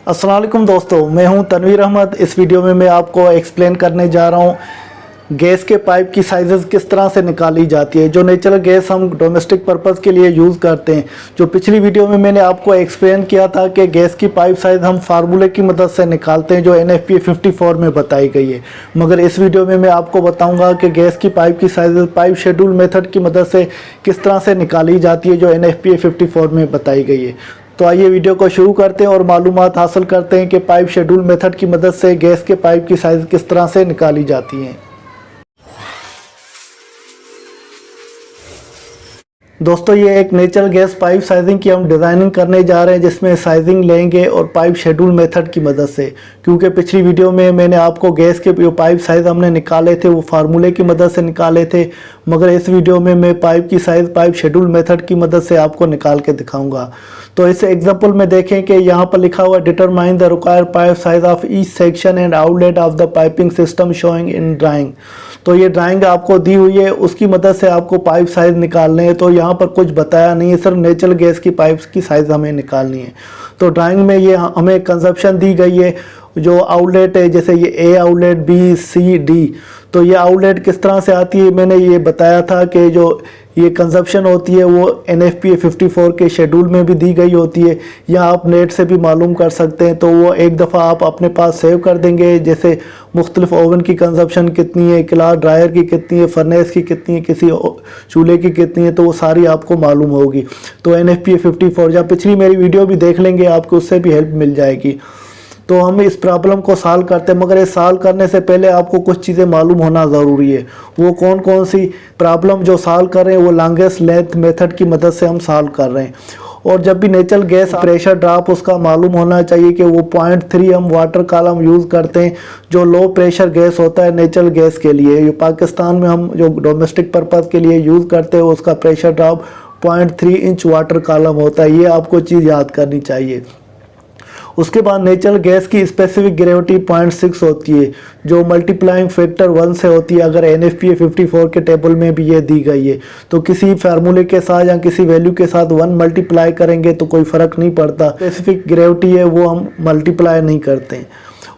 अस्सलाम वालेकुम दोस्तों, मैं हूं तनवीर अहमद। इस वीडियो में मैं आपको एक्सप्लेन करने जा रहा हूं गैस के पाइप की साइज़ेस किस तरह से निकाली जाती है। जो नेचुरल गैस हम डोमेस्टिक पर्पज़ के लिए यूज़ करते हैं, जो पिछली वीडियो में मैंने आपको एक्सप्लेन किया था कि गैस की पाइप साइज़ हम फार्मूले की मदद से निकालते हैं जो NFPA 54 में बताई गई है। मगर इस वीडियो में मैं आपको बताऊँगा कि गैस की पाइप की साइज़ पाइप शेड्यूल मेथड की मदद से किस तरह से निकाली जाती है जो NFPA 54 में बताई गई है। तो आइए वीडियो को शुरू करते हैं और मालूमात हासिल करते हैं कि पाइप शेड्यूल मेथड की मदद से गैस के पाइप की साइज़ किस तरह से निकाली जाती हैं। दोस्तों, ये एक नेचुरल गैस पाइप साइजिंग की हम डिज़ाइनिंग करने जा रहे हैं, जिसमें साइजिंग लेंगे और पाइप शेड्यूल मेथड की मदद से। क्योंकि पिछली वीडियो में मैंने आपको गैस के जो पाइप साइज़ हमने निकाले थे वो फार्मूले की मदद से निकाले थे, मगर इस वीडियो में मैं पाइप की साइज़ पाइप शेड्यूल मेथड की मदद से आपको निकाल के दिखाऊंगा। तो इस एग्जाम्पल में देखें कि यहाँ पर लिखा हुआ determine the required pipe size of each section and outlet of the piping system showing in drawing. तो ये ड्राइंग आपको दी हुई है, उसकी मदद से आपको पाइप साइज़ निकालने हैं। तो यहाँ पर कुछ बताया नहीं है, सिर्फ नेचुरल गैस की पाइप्स की साइज़ हमें निकालनी है। तो ड्राइंग में ये हमें कंजप्शन दी गई है। जो आउटलेट है, जैसे ये A outlet, B, C, D, तो ये आउटलेट किस तरह से आती है मैंने ये बताया था कि जो ये कंजप्शन होती है वो NFPA 54 के शेड्यूल में भी दी गई होती है, या आप नेट से भी मालूम कर सकते हैं। तो वो एक दफ़ा आप अपने पास सेव कर देंगे, जैसे मुख्तलिफ ओवन की कंजप्शन कितनी है, क्लास ड्रायर की कितनी है, फर्नेस की कितनी है, किसी चूल्हे की कितनी है, तो वो सारी आपको मालूम होगी। तो NFPA 54 या पिछली मेरी वीडियो भी देख लेंगे, आपको उससे भी हेल्प मिल जाएगी। तो हम इस प्रॉब्लम को सॉल्व करते हैं, मगर ये सॉल्व करने से पहले आपको कुछ चीज़ें मालूम होना ज़रूरी है। वो कौन कौन सी प्रॉब्लम जो सॉल्व कर रहे हैं वो लॉन्गेस्ट लेंथ मेथड की मदद से हम सॉल्व कर रहे हैं। और जब भी नेचुरल गैस प्रेशर ड्रॉप उसका मालूम होना चाहिए कि वो 0.3 हम वाटर कॉलम यूज़ करते हैं, जो लो प्रेशर गैस होता है नेचुरल गैस के लिए। ये पाकिस्तान में हम जो डोमेस्टिक पर्पज़ के लिए यूज़ करते हैं उसका pressure drop 0.3 inch water column होता है। ये आपको चीज़ याद करनी चाहिए। उसके बाद नेचुरल गैस की स्पेसिफिक ग्रेविटी 0.6 होती है, जो मल्टीप्लाइंग फैक्टर 1 से होती है। अगर NFPA 54 के टेबल में भी ये दी गई है, तो किसी फार्मूले के साथ या किसी वैल्यू के साथ 1 मल्टीप्लाई करेंगे तो कोई फ़र्क नहीं पड़ता। स्पेसिफिक ग्रेविटी है वो हम मल्टीप्लाई नहीं करते हैं।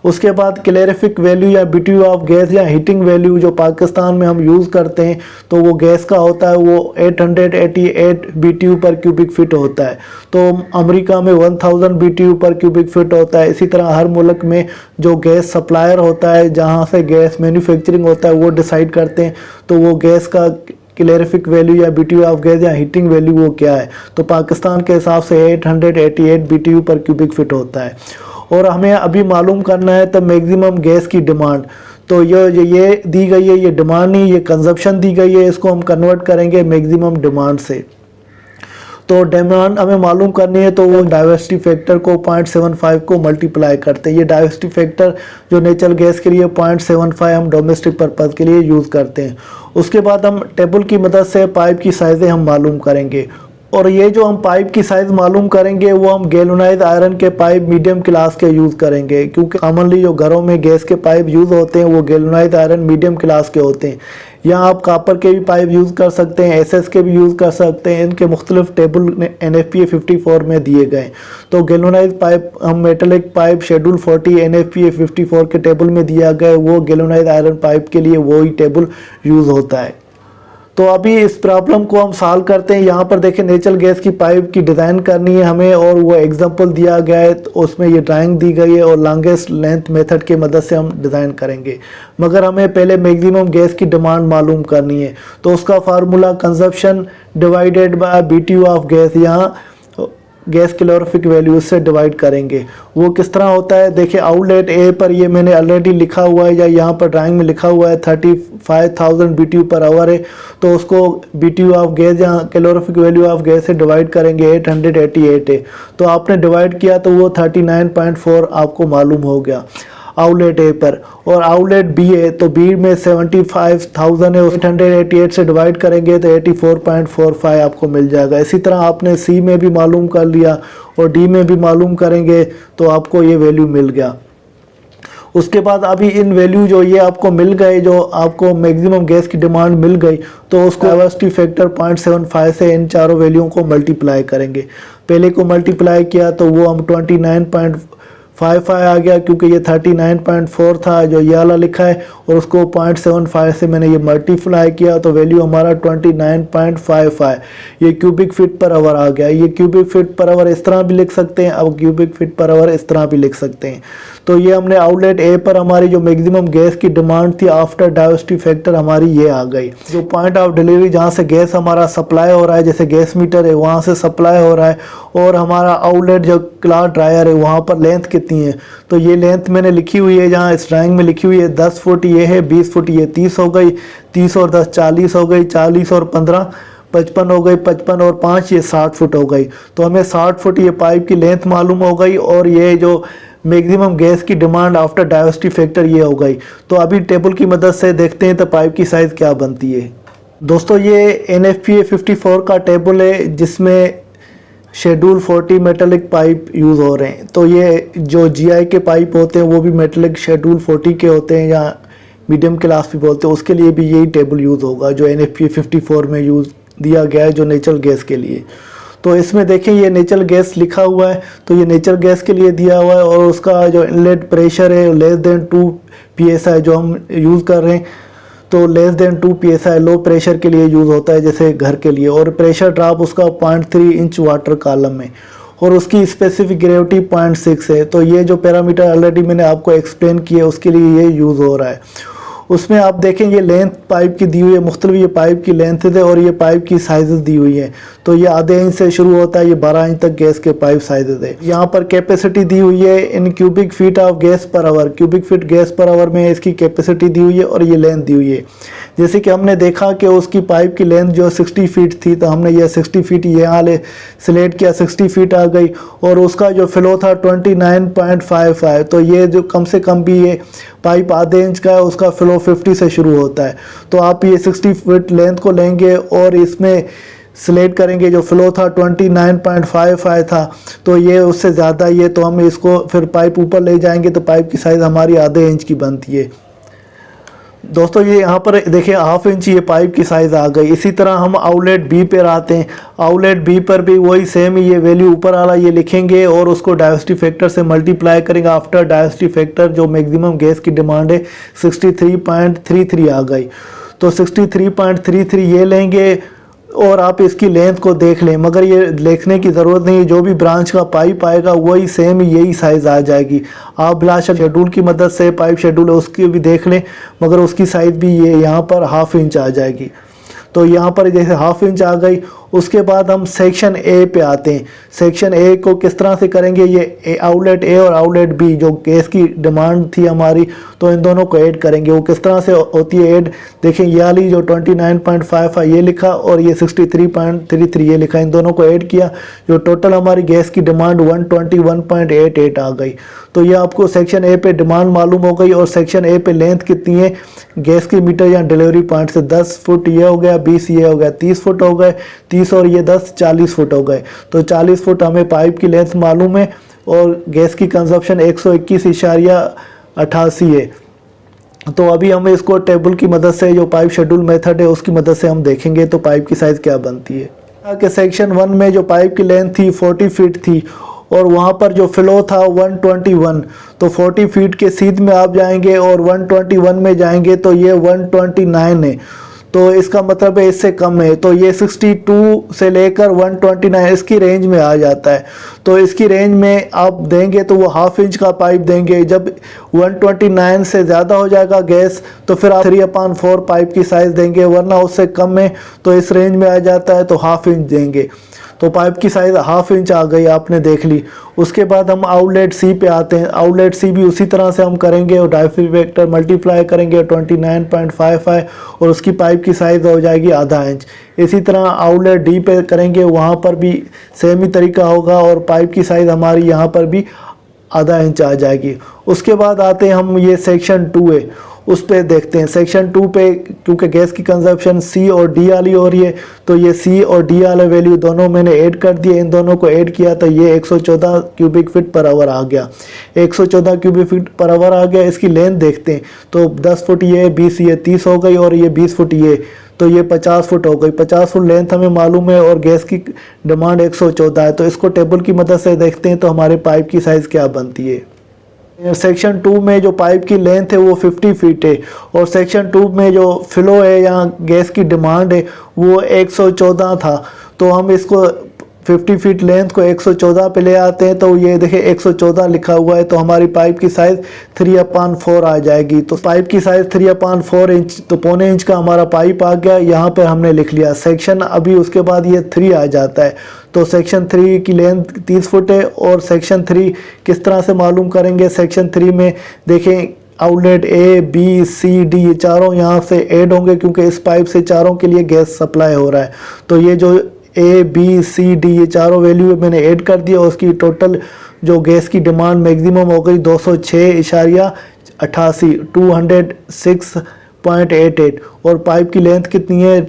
उसके बाद कैलोरीफिक वैल्यू या BTU ऑफ गैस या हीटिंग वैल्यू जो पाकिस्तान में हम यूज़ करते हैं, तो वो गैस का होता है वो 888 BTU पर क्यूबिक फिट होता है। तो अमेरिका में 1000 BTU पर क्यूबिक फिट होता है। इसी तरह हर मुल्क में जो गैस सप्लायर होता है, जहाँ से गैस मैन्युफैक्चरिंग होता है, वो डिसाइड करते हैं तो वो गैस का कैलोरीफिक वैल्यू या BTU ऑफ गैस या हीटिंग वैल्यू वो क्या है। तो पाकिस्तान के हिसाब से 888 BTU पर क्यूबिक फिट होता है। और हमें अभी मालूम करना है तो मैक्सिमम गैस की डिमांड। तो ये दी गई है, ये डिमांड नहीं, ये कंजप्शन दी गई है। इसको हम कन्वर्ट करेंगे मैक्सिमम डिमांड से। तो डिमांड हमें मालूम करनी है तो वो डाइवर्सिटी फैक्टर को 0.75 को मल्टीप्लाई करते हैं। ये डाइवर्सिटी फैक्टर जो नेचुरल गैस के लिए 0.75 हम डोमेस्टिक पर्पज़ के लिए यूज़ करते हैं। उसके बाद हम टेबल की मदद से पाइप की साइज़ें हम मालूम करेंगे। और ये जो हम पाइप की साइज़ मालूम करेंगे वो हम गैल्वेनाइज्ड आयरन के पाइप मीडियम क्लास के यूज़ करेंगे, क्योंकि कॉमनली जो घरों में गैस के पाइप यूज़ होते हैं वो गैल्वेनाइज्ड आयरन मीडियम क्लास के होते हैं। या आप कापर के भी पाइप यूज़ कर सकते हैं, SS के भी यूज़ कर सकते हैं। इनके मुख्तलिफ टेबल NFPA 54 में दिए गए। तो गैल्वेनाइज्ड पाइप हम मेटेलिक पाइप शेड्यूल 40 NFPA 54 के टेबल में दिया गया, वो गैल्वेनाइज्ड आयरन पाइप के लिए वही टेबल यूज़ होता है। तो अभी इस प्रॉब्लम को हम सॉल्व करते हैं। यहाँ पर देखें, नेचुरल गैस की पाइप की डिज़ाइन करनी है हमें, और वो एग्जांपल दिया गया है, तो उसमें ये ड्राइंग दी गई है और लॉन्गेस्ट लेंथ मेथड की मदद से हम डिज़ाइन करेंगे। मगर हमें पहले मैक्सिमम गैस की डिमांड मालूम करनी है। तो उसका formula consumption divided by BTU of gas, यहाँ गैस कैलोरीफिक वैल्यू से डिवाइड करेंगे। वो किस तरह होता है, देखिए आउटलेट A पर ये मैंने ऑलरेडी लिखा हुआ है, या यहाँ पर ड्राइंग में लिखा हुआ है 35,000 BTU पर आवर है। तो उसको BTU ऑफ गैस या कैलोरीफिक वैल्यू ऑफ गैस से डिवाइड करेंगे, 888 है। तो आपने डिवाइड किया तो वो 39.4 आपको मालूम हो गया आउटलेट A पर। और आउटलेट B है तो B में 75,000 है, 888 से डिवाइड करेंगे तो 84.45 आपको मिल जाएगा। इसी तरह आपने C में भी मालूम कर लिया और D में भी मालूम करेंगे तो आपको ये वैल्यू मिल गया। उसके बाद अभी इन वैल्यू जो ये आपको मिल गए, जो आपको मैक्सिमम गैस की डिमांड मिल गई, तो उसको डाइवर्सिटी फैक्टर 0.75 से इन चारों वैल्यूओं को मल्टीप्लाई करेंगे। पहले को मल्टीप्लाई किया तो वो हम 29.4 0.55 आ गया, क्योंकि ये 39.4 था जो ये वाला लिखा है, और उसको 0.75 से मैंने ये मल्टीप्लाई किया तो वैल्यू हमारा 29.55 ये क्यूबिक फीट पर आवर आ गया। ये क्यूबिक फीट पर आवर इस तरह भी लिख सकते हैं, अब क्यूबिक फीट पर आवर इस तरह भी लिख सकते हैं। तो ये हमने आउटलेट ए पर हमारी जो मैक्सिमम गैस की डिमांड थी आफ्टर डाइवर्सिटी फैक्टर हमारी ये आ गई। जो पॉइंट ऑफ डिलीवरी जहाँ से गैस हमारा सप्लाई हो रहा है, जैसे गैस मीटर है वहाँ से सप्लाई हो रहा है, और हमारा आउटलेट जो क्लॉथ ड्रायर है वहाँ पर लेंथ कितनी है, तो ये लेंथ मैंने लिखी हुई है, जहाँ इस ड्राइंग में लिखी हुई है 10 फुट ये है, 20 फुट ये 30 हो गई, 30 और 10 40 हो गई, 40 और 15 55 हो गई, 55 और 5 ये 60 फुट हो गई। तो हमें 60 फुट ये पाइप की लेंथ मालूम हो गई, और ये जो मैक्सिमम गैस की डिमांड आफ्टर डाइवर्सिटी फैक्टर ये हो गई। तो अभी टेबल की मदद से देखते हैं तो पाइप की साइज़ क्या बनती है। दोस्तों ये NFPA 54 का टेबल है, जिसमें शेड्यूल 40 मेटेलिक पाइप यूज़ हो रहे हैं। तो ये जो GI के पाइप होते हैं वो भी मेटेलिक शेड्यूल 40 के होते हैं, या मीडियम क्लास भी बोलते हैं, उसके लिए भी यही टेबल यूज़ होगा जो NFPA 54 में यूज़ दिया गया है जो नेचुरल गैस के लिए। तो इसमें देखें ये नेचुरल गैस लिखा हुआ है, तो ये नेचुरल गैस के लिए दिया हुआ है, और उसका जो इनलेट प्रेशर है लेस देन 2 PSI जो हम यूज़ कर रहे हैं, तो less than 2 PSI low pressure के लिए यूज़ होता है जैसे घर के लिए, और प्रेशर ड्रॉप उसका 0.3 इंच वाटर कॉलम में, और उसकी स्पेसिफिक ग्रेविटी 0.6 है। तो ये जो पैरामीटर ऑलरेडी मैंने आपको एक्सप्लेन किया उसके लिए ये यूज़ हो रहा है। उसमें आप देखें ये लेंथ पाइप की दी हुई है, मुख्तलिफ ये पाइप की लेंथ है, और ये पाइप की साइजेस दी हुई है। तो ये आधे इंच से शुरू होता है, ये 12 इंच तक गैस के पाइप साइजेस है। यहाँ पर कैपेसिटी दी हुई है in cubic feet of gas per hour, cubic feet gas per hour में इसकी कैपेसिटी दी हुई है, और ये लेंथ दी हुई है। जैसे कि हमने देखा कि उसकी पाइप की लेंथ जो 60 फीट थी, तो हमने ये 60 फीट यहाँ ले सिलेक्ट किया, 60 फीट आ गई, और उसका जो फ्लो था 29.55। तो ये जो कम से कम भी ये पाइप आधे इंच का है, उसका फ्लो 50 से शुरू होता है। तो आप ये 60 फीट लेंथ को लेंगे और इसमें सिलेक्ट करेंगे, जो फ्लो था 29.55 था, तो ये उससे ज़्यादा ये, तो हम इसको फिर पाइप ऊपर ले जाएंगे तो पाइप की साइज़ हमारी आधे इंच की बनती है। दोस्तों ये यहाँ पर देखिए हाफ इंच ये पाइप की साइज़ आ गई। इसी तरह हम आउटलेट बी पर आते हैं। आउटलेट बी पर भी वही सेम ही ये वैल्यू ऊपर वाला ये लिखेंगे, और उसको डाइवर्सिटी फैक्टर से मल्टीप्लाई करेंगे। आफ्टर डाइवर्सिटी फैक्टर जो मैक्सिमम गैस की डिमांड है 63.33 आ गई, तो 63.33 ये लेंगे, और आप इसकी लेंथ को देख लें, मगर ये देखने की ज़रूरत नहीं है, जो भी ब्रांच का पाइप आएगा वही सेम यही साइज़ आ जाएगी। आप बिलाशक शेड्यूल की मदद से पाइप शेड्यूल है उसकी भी देख लें, मगर उसकी साइज़ भी ये यहाँ पर हाफ इंच आ जाएगी। तो यहाँ पर जैसे हाफ इंच आ गई, उसके बाद हम सेक्शन ए पे आते हैं। सेक्शन ए को किस तरह से करेंगे, ये आउटलेट ए और आउटलेट बी जो गैस की डिमांड थी हमारी, तो इन दोनों को ऐड करेंगे। वो किस तरह से होती है ऐड, देखें ये वाली जो 29.55 ये लिखा, और ये 63.33 ये लिखा, इन दोनों को ऐड किया, जो टोटल हमारी गैस की डिमांड 121.88 आ गई। तो ये आपको सेक्शन ए पे डिमांड मालूम हो गई, और सेक्शन ए पे लेंथ कितनी है गैस की मीटर या डिलीवरी पॉइंट से, 10 फुट ये हो गया, 20 ये हो गया, 30 फुट हो गए, 30 और ये 10 40 फुट हो गए। तो 40 फुट हमें पाइप की लेंथ मालूम है, और गैस की कंजप्शन 121.88 है। तो अभी हम इसको टेबल की मदद से, जो पाइप शेड्यूल मेथड है उसकी मदद से हम देखेंगे तो पाइप की साइज़ क्या बनती है। कि सेक्शन 1 में जो पाइप की लेंथ थी 40 फीट थी, और वहाँ पर जो फ्लो था 121, तो 40 फीट के सीध में आप जाएंगे और 121 में जाएंगे तो ये 129 है। तो इसका मतलब है इससे कम है, तो ये 62 से लेकर 129 इसकी रेंज में आ जाता है। तो इसकी रेंज में आप देंगे तो वो हाफ इंच का पाइप देंगे। जब 129 से ज़्यादा हो जाएगा गैस तो फिर आप 3/4 पाइप की साइज़ देंगे, वरना उससे कम है तो इस रेंज में आ जाता है तो हाफ इंच देंगे। तो पाइप की साइज़ हाफ इंच आ गई, आपने देख ली। उसके बाद हम आउटलेट सी पे आते हैं। आउटलेट सी भी उसी तरह से हम करेंगे और डाइवर्सिटी फैक्टर मल्टीप्लाई करेंगे 29.55 और उसकी पाइप की साइज़ हो जाएगी आधा इंच। इसी तरह आउटलेट डी पे करेंगे, वहाँ पर भी सेम ही तरीका होगा और पाइप की साइज़ हमारी यहाँ पर भी आधा इंच आ जाएगी। उसके बाद आते हैं हम ये सेक्शन 2 है, उस पे देखते हैं। सेक्शन 2 पे क्योंकि गैस की कंजप्शन सी और डी वाली हो रही है तो ये सी और डी वाले वैल्यू दोनों मैंने ऐड कर दिए। इन दोनों को ऐड किया तो ये 114 क्यूबिक फीट पर आवर आ गया। 114 क्यूबिक फीट पर आवर आ गया। इसकी लेंथ देखते हैं तो 10 फुट ये, 20 ये, 30 हो गई और ये 20 फुट ये, तो ये 50 फुट हो गई। 50 फुट लेंथ हमें मालूम है और गैस की डिमांड 114 है। तो इसको टेबल की मदद से देखते हैं तो हमारे पाइप की साइज़ क्या बनती है। सेक्शन 2 में जो पाइप की लेंथ है वो 50 फीट है और सेक्शन 2 में जो फ्लो है या गैस की डिमांड है वो 114 था। तो हम इसको 50 फीट लेंथ को 114 पे ले आते हैं तो ये देखिए 114 लिखा हुआ है, तो हमारी पाइप की साइज़ 3/4 आ जाएगी। तो पाइप की साइज़ 3/4 इंच, तो पौने इंच का हमारा पाइप आ गया। यहाँ पे हमने लिख लिया सेक्शन, अभी उसके बाद ये 3 आ जाता है। तो सेक्शन 3 की लेंथ 30 फुट है और सेक्शन 3 किस तरह से मालूम करेंगे। सेक्शन 3 में देखें outlet A, B, C, D ये चारों यहाँ से ऐड होंगे क्योंकि इस पाइप से चारों के लिए गैस सप्लाई हो रहा है। तो ये जो A, B, C, D ये चारों वैल्यू मैंने ऐड कर दिया और उसकी टोटल जो गैस की डिमांड मैक्सिमम हो गई 206.88 206.88 और पाइप की लेंथ कितनी है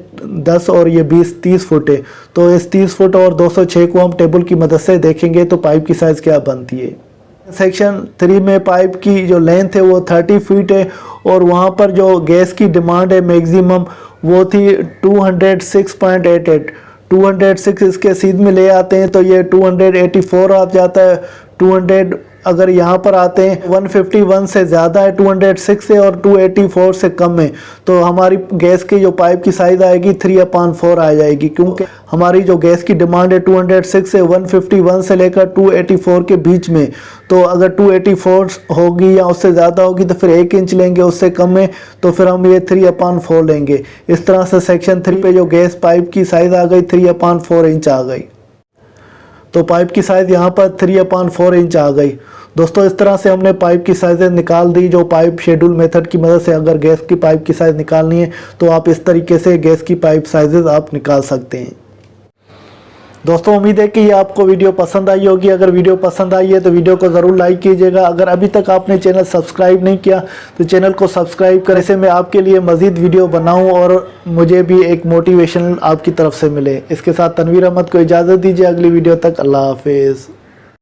10 और ये 30 फुट है। तो इस 30 फुट और 206 को हम टेबल की मदद से देखेंगे तो पाइप की साइज़ क्या बनती है। सेक्शन 3 में पाइप की जो लेंथ है वो 30 फीट है और वहाँ पर जो गैस की डिमांड है मैक्सिमम वो थी 206.88 206 इसके सीध में ले आते हैं तो ये 284 आ जाता है। 200 अगर यहाँ पर आते हैं 151 से ज़्यादा है 206 से और 284 से कम है तो हमारी गैस की जो पाइप की साइज़ आएगी 3/4 आ जाएगी क्योंकि हमारी जो गैस की डिमांड है 206 से 151 से लेकर 284 के बीच में। तो अगर 284 होगी या उससे ज़्यादा होगी तो फिर 1 इंच लेंगे, उससे कम है तो फिर हम ये 3/4 लेंगे। इस तरह से सेक्शन 3 पे जो गैस पाइप की साइज़ आ गई 3/4 इंच आ गई। तो पाइप की साइज़ यहाँ पर 3/4 इंच आ गई। दोस्तों इस तरह से हमने पाइप की साइज़ें निकाल दी। जो पाइप शेड्यूल मेथड की मदद से अगर गैस की पाइप की साइज़ निकालनी है तो आप इस तरीके से गैस की पाइप साइज़ें आप निकाल सकते हैं। दोस्तों उम्मीद है कि ये आपको वीडियो पसंद आई होगी। अगर वीडियो पसंद आई है तो वीडियो को ज़रूर लाइक कीजिएगा। अगर अभी तक आपने चैनल सब्सक्राइब नहीं किया तो चैनल को सब्सक्राइब करें, इससे मैं आपके लिए मज़ीद वीडियो बनाऊं और मुझे भी एक मोटिवेशन आपकी तरफ से मिले। इसके साथ तनवीर अहमद को इजाज़त दीजिए। अगली वीडियो तक अल्लाह हाफिज़।